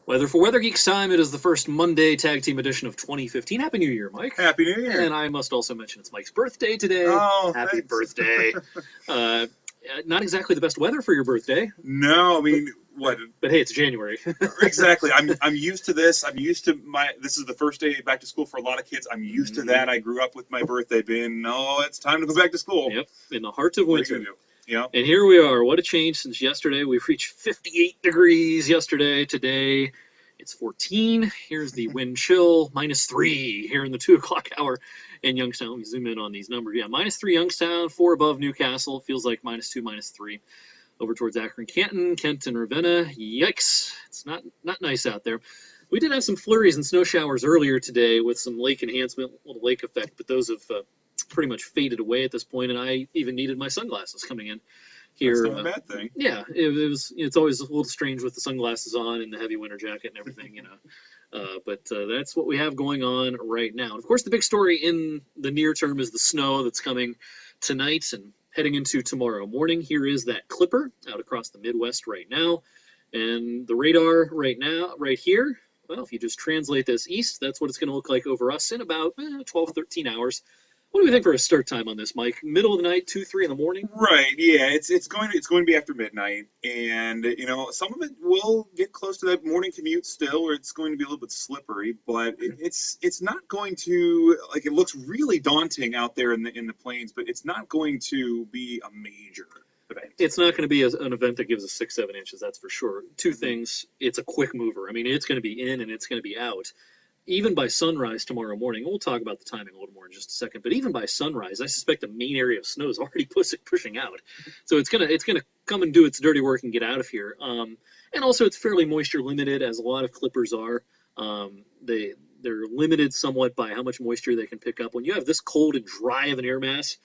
Weather for Weather Geeks time. It is the first Monday tag team edition of 2015. Happy New Year, Mike. Happy New Year. And I must also mention it's Mike's birthday today. Oh, happy thanks. birthday. Not exactly the best weather for your birthday. No, I mean, what? But hey, it's January. Exactly. I'm used to this. I'm used to this is the first day back to school for a lot of kids. I'm used to that. I grew up with my birthday being, it's time to go back to school. Yep, in the heart of winter. Yeah. And here we are. What a change since yesterday. We've reached 58 degrees yesterday. Today, it's 14. Here's the wind chill, -3 here in the 2 o'clock hour in Youngstown. Let me zoom in on these numbers. Yeah, -3 Youngstown, 4 above Newcastle. Feels like -2, -3 over towards Akron, Canton, Kent, and Ravenna. Yikes. It's not nice out there. We did have some flurries and snow showers earlier today with some lake enhancement, a little lake effect, but those have pretty much faded away at this point, and I even needed my sunglasses coming in here. That's not a bad thing. Yeah, it's always a little strange with the sunglasses on and the heavy winter jacket and everything, but that's what we have going on right now. And of course, the big story in the near term is the snow that's coming tonight and heading into tomorrow morning. Here is that clipper out across the Midwest right now, and the radar right here. Well, if you just translate this east, that's what it's going to look like over us in about 12, 13 hours. What do we think for a start time on this, Mike? Middle of the night, 2, 3 in the morning? Right. Yeah. It's going to be after midnight, and some of it will get close to that morning commute still, or it's going to be a little bit slippery. But it's not going to it looks really daunting out there in the plains, but it's not going to be a major event. It's not going to be an event that gives us 6, 7 inches. That's for sure. Two things. It's a quick mover. I mean, it's going to be in and it's going to be out. Even by sunrise tomorrow morning, we'll talk about the timing a little more in just a second, but even by sunrise, I suspect the main area of snow is already pushing out. So it's gonna come and do its dirty work and get out of here. And also it's fairly moisture limited, as a lot of clippers are. They're limited somewhat by how much moisture they can pick up. When you have this cold and dry of an air mass,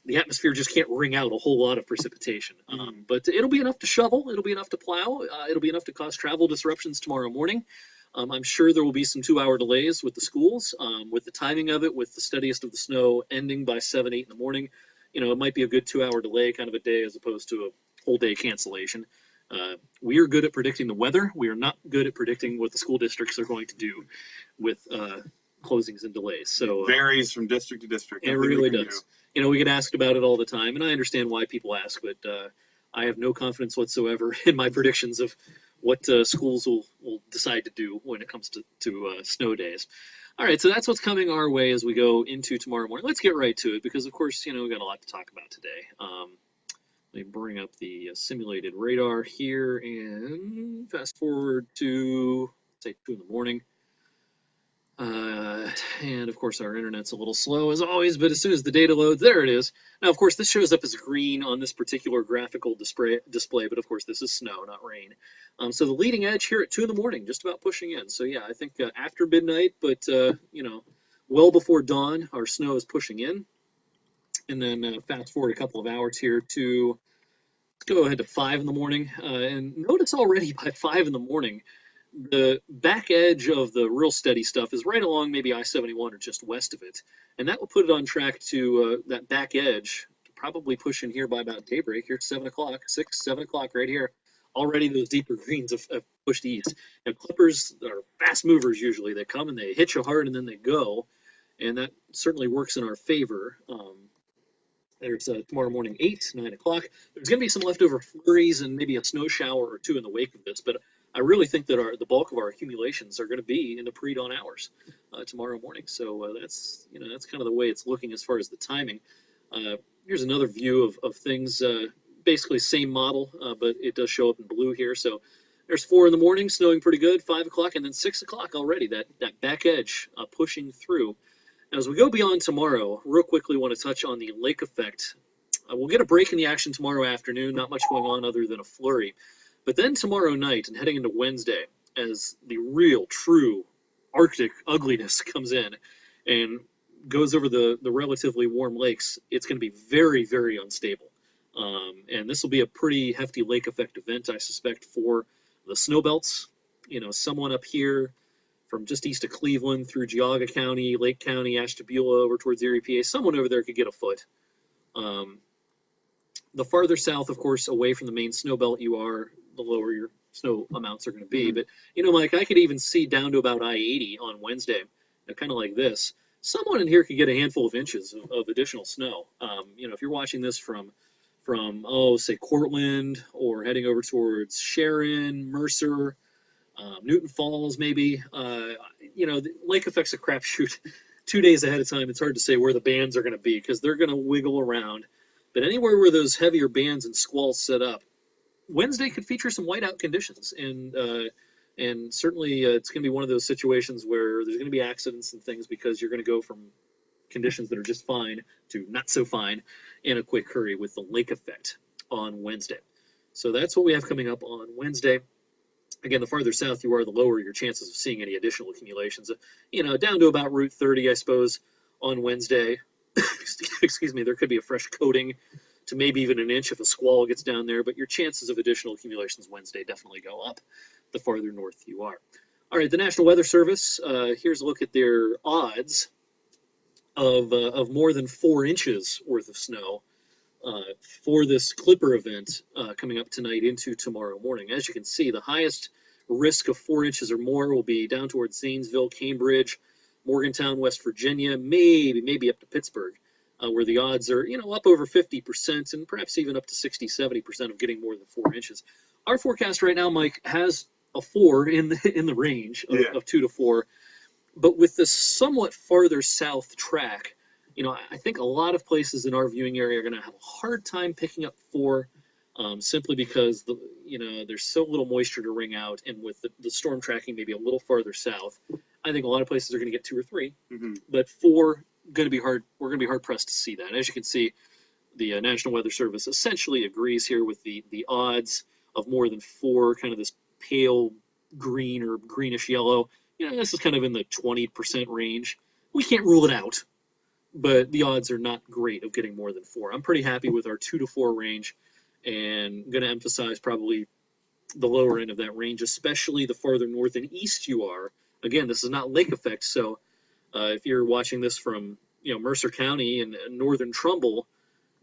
the atmosphere just can't wring out a whole lot of precipitation. But it'll be enough to shovel, it'll be enough to plow, it'll be enough to cause travel disruptions tomorrow morning. I'm sure there will be some 2-hour delays with the schools, with the timing of it, with the steadiest of the snow ending by 7, 8 in the morning. It might be a good 2-hour delay kind of a day as opposed to a whole day cancellation. We are good at predicting the weather. We are not good at predicting what the school districts are going to do with closings and delays. So it varies from district to district. It really does. We get asked about it all the time, and I understand why people ask, but I have no confidence whatsoever in my predictions of what schools will decide to do when it comes to snow days. All right, so that's what's coming our way as we go into tomorrow morning. Let's get right to it because, of course, we've got a lot to talk about today. Let me bring up the simulated radar here and fast forward to, say, 2 in the morning. And of course our internet's a little slow as always, but as soon as the data loads, there it is. Now, of course, this shows up as green on this particular graphical display, but of course this is snow, not rain. So the leading edge here at 2 in the morning, just about pushing in. So yeah, I think after midnight, but well before dawn, our snow is pushing in. And then fast forward a couple of hours here to, let's go ahead to 5 in the morning. And notice already by 5 in the morning, the back edge of the real steady stuff is right along maybe I-71 or just west of it. And that will put it on track to that back edge to probably push in here by about daybreak here at 7 o'clock, 6, 7 o'clock right here. Already those deeper greens have pushed east. Now, clippers are fast movers usually. They come and they hit you hard and then they go. And that certainly works in our favor. There's tomorrow morning, 8, 9 o'clock. There's going to be some leftover flurries and maybe a snow shower or 2 in the wake of this, but I really think that the bulk of our accumulations are going to be in the pre-dawn hours tomorrow morning. So that's kind of the way it's looking as far as the timing. Here's another view of things, basically same model, but it does show up in blue here. So there's 4 in the morning, snowing pretty good, 5 o'clock, and then 6 o'clock already, that back edge pushing through. Now, as we go beyond tomorrow, real quickly want to touch on the lake effect. We'll get a break in the action tomorrow afternoon, not much going on other than a flurry. But then tomorrow night and heading into Wednesday, as the real, true Arctic ugliness comes in and goes over the relatively warm lakes, it's going to be very, very unstable. And this will be a pretty hefty lake effect event, I suspect, for the snow belts. Someone up here from just east of Cleveland through Geauga County, Lake County, Ashtabula, over towards Erie, PA, someone over there could get a foot. The farther south, of course, away from the main snow belt you are, the lower your snow amounts are going to be. But, Mike, I could even see down to about I-80 on Wednesday, kind of like this. Someone in here could get a handful of inches of additional snow. If you're watching this from say Cortland or heading over towards Sharon, Mercer, Newton Falls, maybe. The lake effect's a crapshoot. 2 days ahead of time, it's hard to say where the bands are going to be because they're going to wiggle around. But anywhere where those heavier bands and squalls set up, Wednesday could feature some whiteout conditions, and certainly it's going to be one of those situations where there's going to be accidents and things because you're going to go from conditions that are just fine to not so fine in a quick hurry with the lake effect on Wednesday. So that's what we have coming up on Wednesday. Again, the farther south you are, the lower your chances of seeing any additional accumulations. Down to about Route 30, I suppose, on Wednesday. Excuse me, there could be a fresh coating to maybe even an inch if a squall gets down there, but your chances of additional accumulations Wednesday definitely go up the farther north you are. All right, the National Weather Service, here's a look at their odds of more than 4 inches worth of snow for this Clipper event coming up tonight into tomorrow morning. As you can see, the highest risk of 4 inches or more will be down towards Zanesville, Cambridge, Morgantown, West Virginia, maybe up to Pittsburgh, where the odds are, up over 50% and perhaps even up to 60, 70% of getting more than 4 inches. Our forecast right now, Mike, has a 4 in the range of 2 to 4, but with the somewhat farther south track, I think a lot of places in our viewing area are going to have a hard time picking up 4, simply because there's so little moisture to wring out, and with the storm tracking maybe a little farther south, I think a lot of places are going to get 2 or 3, but 4 going to be hard. We're going to be hard pressed to see that. As you can see, the National Weather Service essentially agrees here with the odds of more than 4, kind of this pale green or greenish yellow. This is kind of in the 20% range. We can't rule it out, but the odds are not great of getting more than 4. I'm pretty happy with our 2 to 4 range, and going to emphasize probably the lower end of that range, especially the farther north and east you are. Again, this is not lake effect, so if you're watching this from Mercer County and northern Trumbull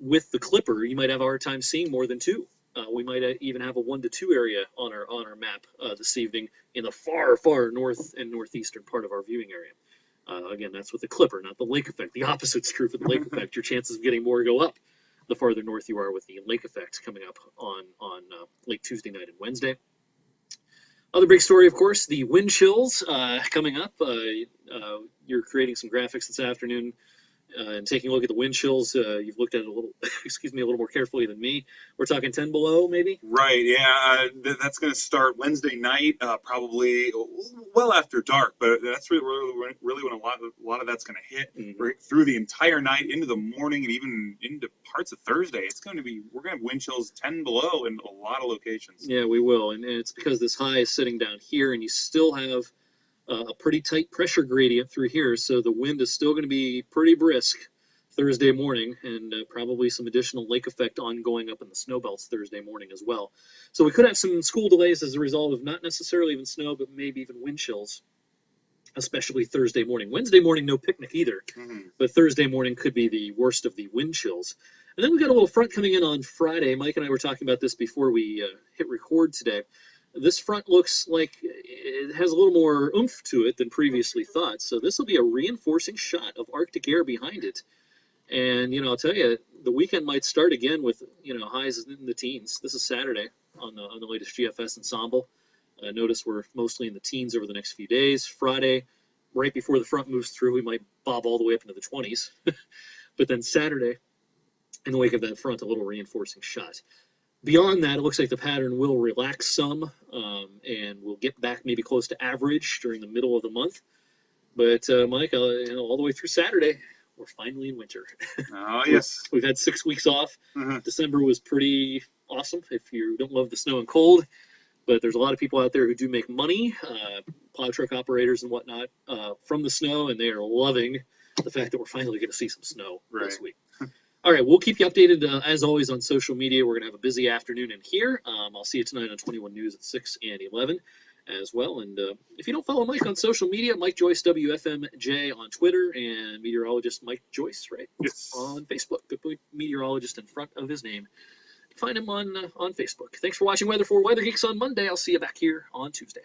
with the Clipper, you might have a hard time seeing more than 2. We might even have a 1 to 2 area on our map this evening in the far north and northeastern part of our viewing area. Again, that's with the Clipper, not the lake effect. The opposite's true for the lake effect. Your chances of getting more go up the farther north you are with the lake effect coming up on late Tuesday night and Wednesday. Other big story, of course, the wind chills coming up. You're creating some graphics this afternoon and taking a look at the wind chills. You've looked at it a little more carefully than me. We're talking 10 below, maybe? Right, yeah. That's going to start Wednesday night, probably well after dark, but that's really when a lot of that's going to hit through the entire night into the morning and even into parts of Thursday. We're going to have wind chills 10 below in a lot of locations. Yeah, we will, and it's because this high is sitting down here, and you still have a pretty tight pressure gradient through here, so the wind is still going to be pretty brisk Thursday morning, and probably some additional lake effect ongoing up in the snow belts Thursday morning as well. So we could have some school delays as a result of not necessarily even snow, but maybe even wind chills, especially Thursday morning. Wednesday morning, no picnic either, but Thursday morning could be the worst of the wind chills. And then we got a little front coming in on Friday. Mike and I were talking about this before we hit record today. This front looks like it has a little more oomph to it than previously thought. So this will be a reinforcing shot of Arctic air behind it. And, I'll tell you, the weekend might start again with, highs in the teens. This is Saturday on the latest GFS ensemble. Notice we're mostly in the teens over the next few days. Friday, right before the front moves through, we might bob all the way up into the 20s. But then Saturday, in the wake of that front, a little reinforcing shot. Beyond that, it looks like the pattern will relax some, and we'll get back maybe close to average during the middle of the month. But, Mike, all the way through Saturday, we're finally in winter. Oh, yes. We've had 6 weeks off. December was pretty awesome if you don't love the snow and cold. But there's a lot of people out there who do make money, plow truck operators and whatnot, from the snow, and they are loving the fact that we're finally going to see some snow this week. All right, we'll keep you updated, as always, on social media. We're going to have a busy afternoon in here. I'll see you tonight on 21 News at 6 and 11 as well. And if you don't follow Mike on social media, Mike Joyce, WFMJ on Twitter, and meteorologist Mike Joyce, right? Yes. On Facebook. Put meteorologist in front of his name. find him on Facebook. Thanks for watching Weather for Weather Geeks on Monday. I'll see you back here on Tuesday.